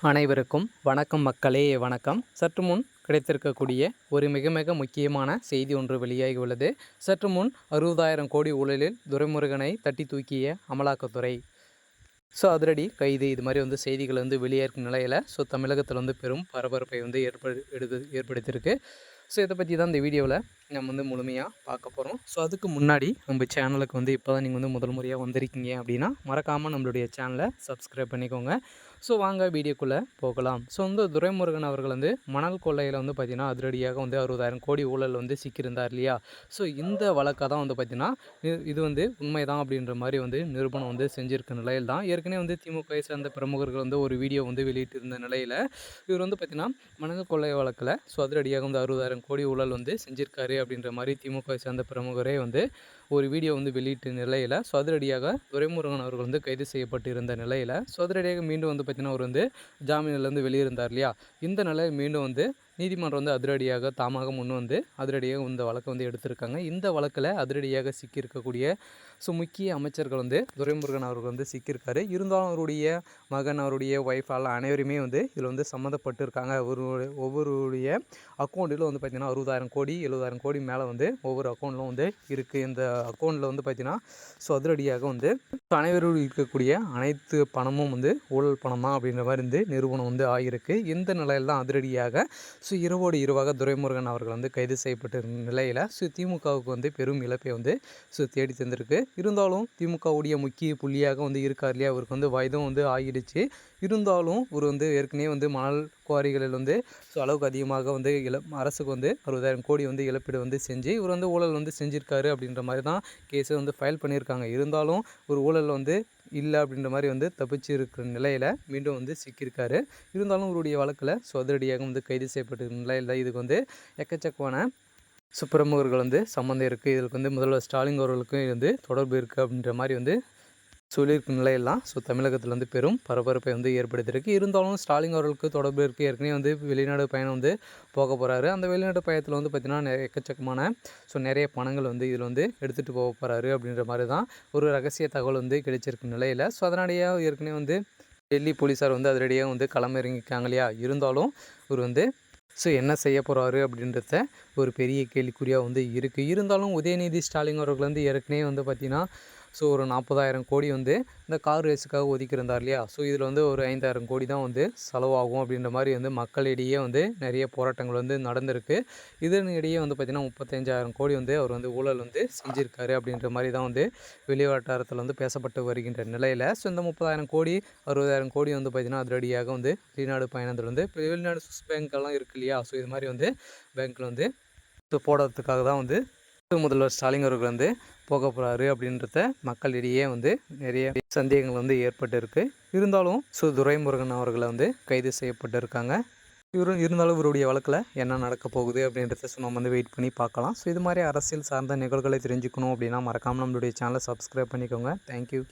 அனைவருக்கும் வணக்கம் மக்களே, வணக்கம். சற்று முன் கிடைத்திருக்கக்கூடிய ஒரு மிக மிக முக்கியமான செய்தி ஒன்று வெளியாகி உள்ளது. சற்று முன் 60,000 கோடி ஊழலில் துரைமுருகனை தட்டி தூக்கிய அமலாக்கத்துறை. அதிரடி கைது, இது மாதிரி செய்திகள் வெளியாகும் நிலையில் தமிழகத்தில் பெரும் பரபரப்பை ஏற்படுத்தியிருக்கு. இதை பற்றி தான் இந்த வீடியோவில் நம்ம முழுமையாக பார்க்க போகிறோம். அதுக்கு முன்னாடி நம்ம சேனலுக்கு இப்போ தான் நீங்கள் முதல் முறையாக வந்திருக்கீங்க அப்படின்னா மறக்காமல் நம்மளுடைய சேனலை சப்ஸ்கிரைப் பண்ணிக்கோங்க. வாங்க வீடியோக்குள்ளே போகலாம். துரைமுருகன் அவர்கள் மணல் கொள்ளையில் பார்த்திங்கன்னா அதிரடியாக 60,000 கோடி ஊழல் சிக்கியிருந்தார் இல்லையா. இந்த வழக்கை தான் பார்த்திங்கன்னா இது உண்மைதான் அப்படின்ற மாதிரி நிரூபணம் செஞ்சுருக்க நிலையில் தான் ஏற்கனவே திமுகவை சேர்ந்த பிரமுகர்கள் ஒரு வீடியோ வெளியிட்டிருந்த நிலையில் இவர் பார்த்திங்கன்னா மணல் கொள்ளை வழக்கில் அதிரடியாக 60,000 கோடி ஊழல் செஞ்சுருக்காரு அப்படின்ற மாதிரி திமுகவை சேர்ந்த பிரமுகரே ஒரு வீடியோ வெளியிட்ட நிலையில் அதிரடியாக துரைமுருகன் அவர்கள் கைது செய்யப்பட்டு இருந்த நிலையில் அதிரடியாக மீண்டும் பார்த்திங்கன்னா அவர் ஜாமீனிலேருந்து வெளியிருந்தார் இல்லையா. இந்த நிலையில் மீண்டும் நீதிமன்றம் அதிரடியாக தாமாக முன் அதிரடியாக இந்த வழக்கை எடுத்திருக்காங்க. இந்த வழக்கில் அதிரடியாக சிக்கியிருக்கக்கூடிய முக்கிய அமைச்சர்கள் துரைமுருகன் அவர்கள் சிக்கியிருக்காரு. இருந்தாலும் அவருடைய மகன், அவருடைய ஒய்ஃபால் அனைவருமே இதில் சம்மந்தப்பட்டிருக்காங்க. ஒவ்வொருடைய அக்கௌண்ட்டில் பார்த்திங்கன்னா 60,000 கோடி 70,000 கோடி மேலே ஒவ்வொரு அக்கௌண்ட்டிலும் இருக்குது. இந்த அக்கௌண்ட்டில் பார்த்திங்கன்னா அதிரடியாக அனைவரும் இருக்கக்கூடிய அனைத்து பணமும் ஊழல் பணமா அப்படின்ற மாதிரி நிரூபணம் ஆகியிருக்கு. இந்த நிலையில் தான் அதிரடியாக இரவோடு இரவாக துரைமுருகன் அவர்கள் கைது செய்யப்பட்ட நிலையில் திமுகவுக்கு பெரும் இழப்பை தேடி தந்திருக்கு. இருந்தாலும் திமுகவுடைய முக்கிய புள்ளியாக இருக்கார் இல்லையா. அவருக்கு வயதும் ஆகிடுச்சு. இருந்தாலும் இவர் ஏற்கனவே மணல் குவாரிகளில் அளவுக்கு அதிகமாக அரசுக்கு 60,000 கோடி இழப்பீடு செஞ்சு இவர் ஊழல் செஞ்சுருக்காரு அப்படின்ற மாதிரி தான் கேஸை ஃபைல் பண்ணியிருக்காங்க. இருந்தாலும் ஒரு ஊழல் இல்லை அப்படின்ற மாதிரி தப்பிச்சு இருக்கிற நிலையில் மீண்டும் சிக்கியிருக்காரு. இருந்தாலும் இவருடைய வழக்கில் அதிரடியாக கைது செய்யப்பட்ட நிலையில் இதுக்கு எக்கச்சக்கமான பிரமுகர்கள் சம்மந்தம் இருக்குது. இதுக்கு முதல்வர் ஸ்டாலின் அவர்களுக்கும் தொடர்பு இருக்குது அப்படின்ற மாதிரி சொல்லியிருக்கும் நிலையெல்லாம் தமிழகத்தில் பெரும் பரபரப்பை ஏற்படுத்தியிருக்கு. இருந்தாலும் ஸ்டாலின் அவர்களுக்கு தொடர்பு இருக்குது. ஏற்கனவே வெளிநாடு பயணம் போக போகிறாரு. அந்த வெளிநாடு பயணத்தில் பார்த்திங்கன்னா எக்கச்சக்கமான நிறைய பணங்கள் இதில் எடுத்துகிட்டு போக போகிறாரு அப்படின்ற மாதிரி தான் ஒரு ரகசிய தகவல் கிடைச்சிருக்கும் நிலையில் அதனாலேயே ஏற்கனவே டெல்லி போலீஸார் அதிரடியாக களமிறங்கிக்காங்க இல்லையா. இருந்தாலும் இவர் என்ன செய்ய போகிறாரு அப்படின்றத ஒரு பெரிய கேள்விக்குறியாக இருக்குது. இருந்தாலும் உதயநிதி ஸ்டாலின் அவர்கள் ஏற்கனவே பார்த்திங்கன்னா ஒரு 40,000 கோடி இந்த கார் ரேஸுக்காக ஒதுக்கியிருந்தார் இல்லையா. இதில் ஒரு 5,000 கோடி தான் செலவாகும் அப்படின்ற மாதிரி மக்களிடையே நிறைய போராட்டங்கள் நடந்திருக்கு. இதனிடையே பார்த்திங்கன்னா 35,000 கோடி அவர் ஊழல் செஞ்சுருக்காரு அப்படின்ற மாதிரி தான் வெளிவட்டாரத்தில் பேசப்பட்டு வருகின்ற நிலையில் இந்த 30,000 கோடி 60,000 கோடி பார்த்திங்கன்னா அதிரடியாக வெளிநாடு பயணத்தில் வெளிநாடு சுவிஸ் பேங்க்கெல்லாம் இருக்குது இல்லையா. இது மாதிரி பேங்க்கில் போடுறதுக்காக தான் முதல்வர் ஸ்டாலின் அவர்கள் போக போகிறாரு அப்படின்றத மக்களிடையே நிறைய சந்தேகங்கள் ஏற்பட்டு இருக்குது. இருந்தாலும் துரைமுருகன் அவர்களை கைது செய்யப்பட்டிருக்காங்க. இருந்தாலும் இவருடைய வழக்கில் என்ன நடக்க போகுது அப்படின்றத நம்ம வெயிட் பண்ணி பார்க்கலாம். இது மாதிரி அரசியல் சார்ந்த நிகழ்வுகளை தெரிஞ்சுக்கணும் அப்படின்னா மறக்காமல் நம்மளுடைய சேனலை சப்ஸ்கிரைப் பண்ணிக்கோங்க. தேங்க்யூ.